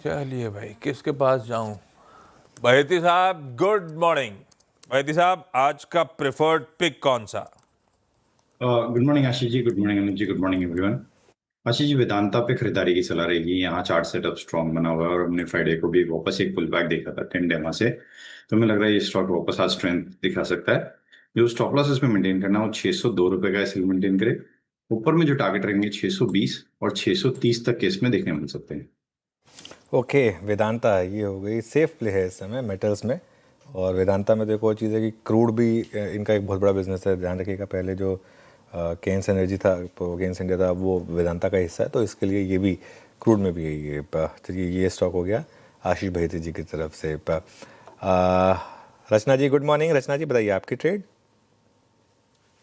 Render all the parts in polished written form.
चलिए भाई, किसके पास जाऊं? बहेती साहब गुड मॉर्निंग। बहेती साहब, आज का प्रेफर्ड पिक कौन सा? गुड मॉर्निंग आशीष जी, good morning Anuj ji, good morning everyone. Ashish जी, वेदांता पे खरीदारी की सलाह रहेगी। यहाँ चार्ट सेटअप स्ट्रॉन्ग बना हुआ है और हमने फ्राइडे को भी वापस एक पुल बैक देखा था 10 डेमा से। तो हमें लग रहा है ये स्टॉक वापस आज स्ट्रेंथ दिखा सकता है। जो स्टॉप लॉस इसमें मेंटेन करना है वो 602 रुपये का इसलिए मेंटेन करे। ऊपर में जो टारगेट रहेंगे 620 और 630 तक के इसमें देखने मिल सकते हैं। ओके, वेदांता ये हो गई सेफ प्ले है इस समय मेटल्स में। और वेदांता में तो एक और चीज़ है कि क्रूड भी इनका एक बहुत बड़ा बिजनेस है। ध्यान रखिएगा, पहले जो केन्स एनर्जी था, केन्स इंडिया था, वो वेदांता का हिस्सा है, तो इसके लिए ये भी क्रूड में भी है ये। चलिए, ये स्टॉक हो गया आशीष बहेती जी की तरफ से। रचना जी गुड मॉर्निंग। रचना जी बताइए आपकी ट्रेड।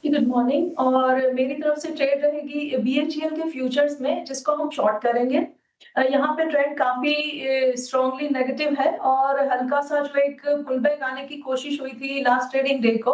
Good morning. और मेरी तरफ से ट्रेड रहेगी बीएचईएल के फ्यूचर्स में, जिसको हम शॉर्ट करेंगे। यहाँ पे ट्रेंड काफी स्ट्रांगली नेगेटिव है और हल्का सा जो एक पुल बैक आने की कोशिश हुई थी लास्ट ट्रेडिंग डे को,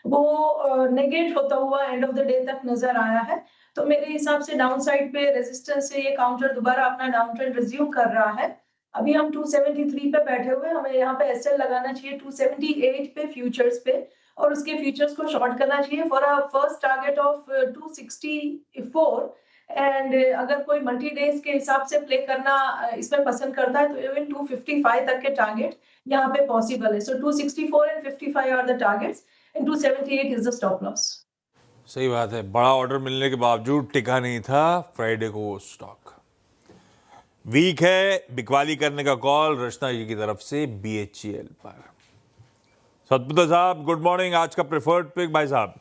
वो नेगेट होता हुआ एंड ऑफ द डे तक नजर आया है। तो मेरे हिसाब से डाउन साइड पे रेजिस्टेंस से ये काउंटर दोबारा अपना डाउन ट्रेंड रिज्यूम कर रहा है। अभी हम 273 पे बैठे हुए, हमें यहाँ पे एसएल लगाना चाहिए 278 पे फ्यूचर्स पे, और उसके फ्यूचर्स को शॉर्ट करना चाहिए for a first target of 264। And अगर कोई मल्टी डेज के हिसाब से प्ले करना इसमें पसंद करता है तो इवन 255 तक के टारगेट यहाँ पे पॉसिबल है। So 264 and 55 are the targets and 278 is the stop loss. सही बात है, बड़ा ऑर्डर मिलने के बावजूद टिका नहीं था फ्राइडे को वो स्टॉक। वीक है, बिकवाली करने का कॉल रचना जी की तरफ से बीएचईएल पर। सतपुत्र साहब गुड मॉर्निंग, आज का प्रेफर्ड पिक भाई साहब।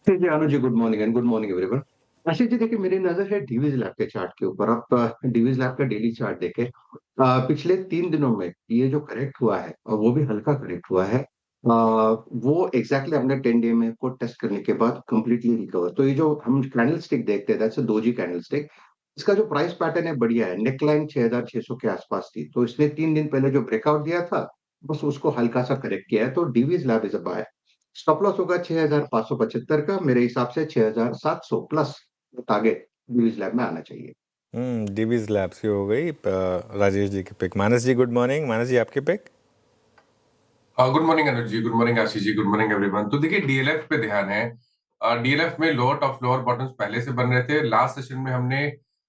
जी Anuj ji, good morning and good morning everyone. Ashish ji देखिए, मेरी नजर है डीवीज लैब के चार्ट के ऊपर। आप डीवीज लैब का डेली चार्ट देखें, पिछले 3 दिनों में ये जो करेक्ट हुआ है और वो भी हल्का करेक्ट हुआ है, वो एग्जैक्टली हमने 10 डे में को टेस्ट करने के बाद कंप्लीटली रिकवर। तो ये जो हम कैंडल स्टिक देखते हैं, that's a doji candle stick. इसका जो प्राइस पैटर्न है बढ़िया है। नेकलाइन 6600 के आसपास थी, तो इसने 3 दिन पहले जो ब्रेकआउट दिया था बस उसको हल्का सा करेक्ट किया है। तो Divi's lab is a buy. Stop loss होगा 6575 का। मेरे हिसाब से 6700 प्लस टारगेट डीवीज लैब में आना चाहिए। डीवीज लैब्स की हो गई राजेश जी की पिक। मानस जी गुड मॉर्निंग। मानस जी आपकी pick. Good morning Anuj ji, good morning Ashish जी, गुड मॉर्निंग एवरीवन। तो देखिए, डीएलएफ पे ध्यान है। डीएलएफ में लोअर टॉप लोअर बॉटम्स पहले से बन रहे थे। लास्ट सेशन में हमने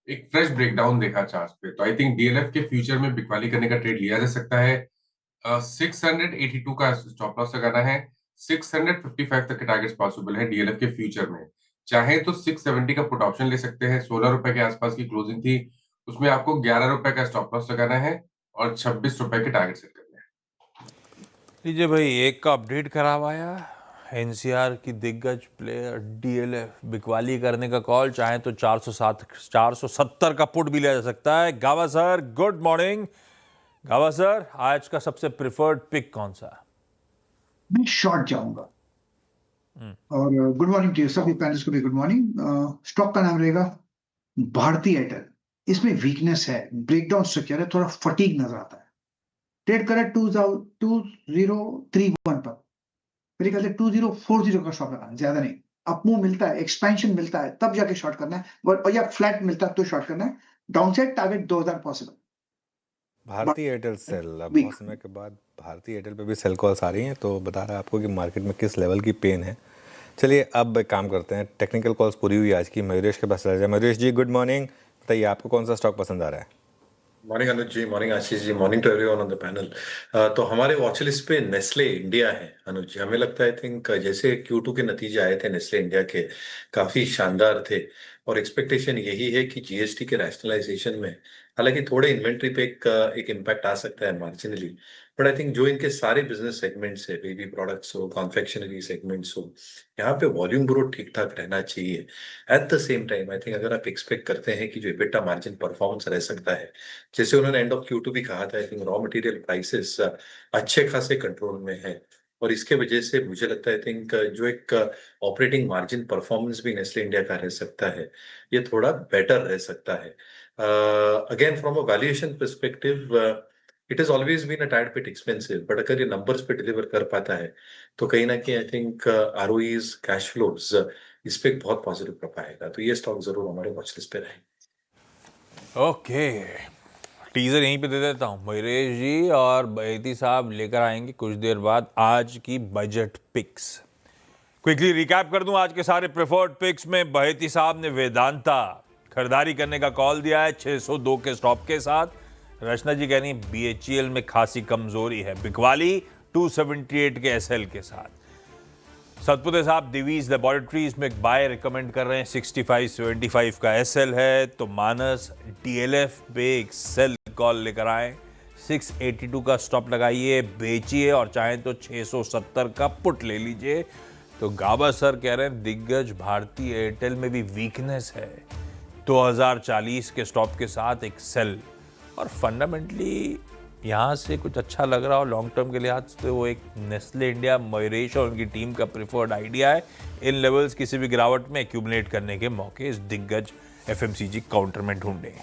एक फ्रेश ब्रेकडाउन देखा चार्ट पे, तो आई थिंक डीएलएफ के फ्यूचर में बिकवाली करने का ट्रेड लिया जा सकता है। 682 का स्टॉप लॉस लगाना है। 655 तक के टारगेट्स पॉसिबल है डीएलएफ के फ्यूचर में। चाहे तो 670 का पुट ऑप्शन ले सकते हैं। 16 रुपए के आसपास की क्लोजिंग थी, उसमें आपको 11 रुपए का स्टॉप लॉस लगाना है और 26 रुपए के टारगेट सेट करने हैं। लीजिए भाई, एक का अपडेट करावाया। एनसीआर की दिग्गज प्लेयर डीएलएफ बिकवाली करने का कॉल, चाहे तो 470 का पुट भी लिया जा सकता है। गावा सर गुड मॉर्निंग। गावा सर, आज का सबसे प्रिफर्ड पिक कौन सा? मैं शॉर्ट जाऊंगा। और गुड मॉर्निंग टू सभी पैनलिस्ट को भी गुड मॉर्निंग। स्टॉक का नाम रहेगा भारती एयरटेल। इसमें वीकनेस है, ब्रेकडाउन स्ट्रक्चर है, थोड़ा फटीग नजर आता है। ट्रेड करें 2031 पर। मेरे ख्याल से 2040 का शॉर्ट लगाना, ज्यादा नहीं। अप मूव मिलता है, एक्सपेंशन मिलता है, तब जाके शॉर्ट करना है, और या फ्लैट मिलता है तो शॉर्ट करना है। Downside target 2000 possible. Bharti Airtel sell, अब बहुत समय के बाद भारती एयरटेल पे भी सेल कॉल्स आ रही हैं, तो बता रहा है आपको कि मार्केट में किस लेवल की पेन है। चलिए अब एक काम करते हैं, टेक्निकल कॉल्स पूरी हुई आज की, मयूरेश के पास चला जाए। मयूरेश जी गुड मॉर्निंग, बताइए आपको कौन सा स्टॉक पसंद आ रहा है? Morning Anuj ji, morning Ashish ji, morning to everyone on the panel. तो हमारे वॉच लिस्ट पे नेस्ले इंडिया है अनुज जी। हमें लगता है आई थिंक जैसे Q2 के नतीजे आए थे नेस्ले इंडिया के, काफी शानदार थे। और एक्सपेक्टेशन यही है कि जीएसटी के रैशनलाइजेशन में हालांकि थोड़े इन्वेंट्री पे एक इम्पैक्ट आ सकता है मार्जिनली, बट आई थिंक जो इनके सारे बिजनेस सेगमेंट्स है, बेबी प्रोडक्ट्स हो, कॉन्फेक्शनरी सेगमेंट्स हो, यहाँ पे वॉल्यूम ग्रोथ ठीक ठाक रहना चाहिए। At the same time I think अगर आप एक्सपेक्ट करते हैं कि जो EBITDA मार्जिन परफॉर्मेंस रह सकता है, जैसे उन्होंने एंड ऑफ Q2 भी कहा था, I think raw material prices अच्छे खासे कंट्रोल में है। और इसके वजह से मुझे लगता है आई थिंक जो एक ऑपरेटिंग मार्जिन परफॉर्मेंस भी नेस्ले इंडिया का रह सकता है, ये थोड़ा बेटर रह सकता है। Again from a valuation perspective it is always been a tad bit expensive, but अगर ये नंबर्स पे डिलीवर कर पाता है तो कहीं ना कहीं I think ROEs, cash flows, इस पे एक बहुत पॉजिटिव प्रभाव आएगा। तो ये स्टॉक जरूर हमारे वॉच लिस्ट पे रहे। ओके, टीजर यहीं पे दे देता हूँ। मयूरेश जी और बहेती साहब लेकर आएंगे कुछ देर बाद आज की बजट पिक्स। क्विकली रिकैप कर दूं आज के सारे प्रेफर्ड पिक्स में बहेती साहब ने वेदांता खरीदारी करने का कॉल दिया है 602 के स्टॉप के साथ। रचना जी कह रही बीएचईएल में खासी कमजोरी है। बिकवाली 278 के एसएल के साथ। सतपुते साहब दिवीज लेबोरेटरीज में एक बाय रिकमेंड कर रहे हैं 6575 का एसएल है। तो मानस डीएलएफ पे एक सेल कॉल लेकर आए 682 का स्टॉप लगाइए, बेचिए और चाहें तो 670 का पुट ले लीजिए। तो गाबा सर कह रहे हैं दिग्गज भारती एयरटेल में भी वीकनेस है 2040 के स्टॉप के साथ एक सेल। और फंडामेंटली यहाँ से कुछ अच्छा लग रहा हो लॉन्ग टर्म के लिहाज से वो एक नेस्ले इंडिया, मयूरेश और उनकी टीम का प्रिफर्ड आइडिया है। इन लेवल्स किसी भी गिरावट में एक्यूमुलेट करने के मौके इस दिग्गज एफएमसीजी काउंटर में ढूंढे।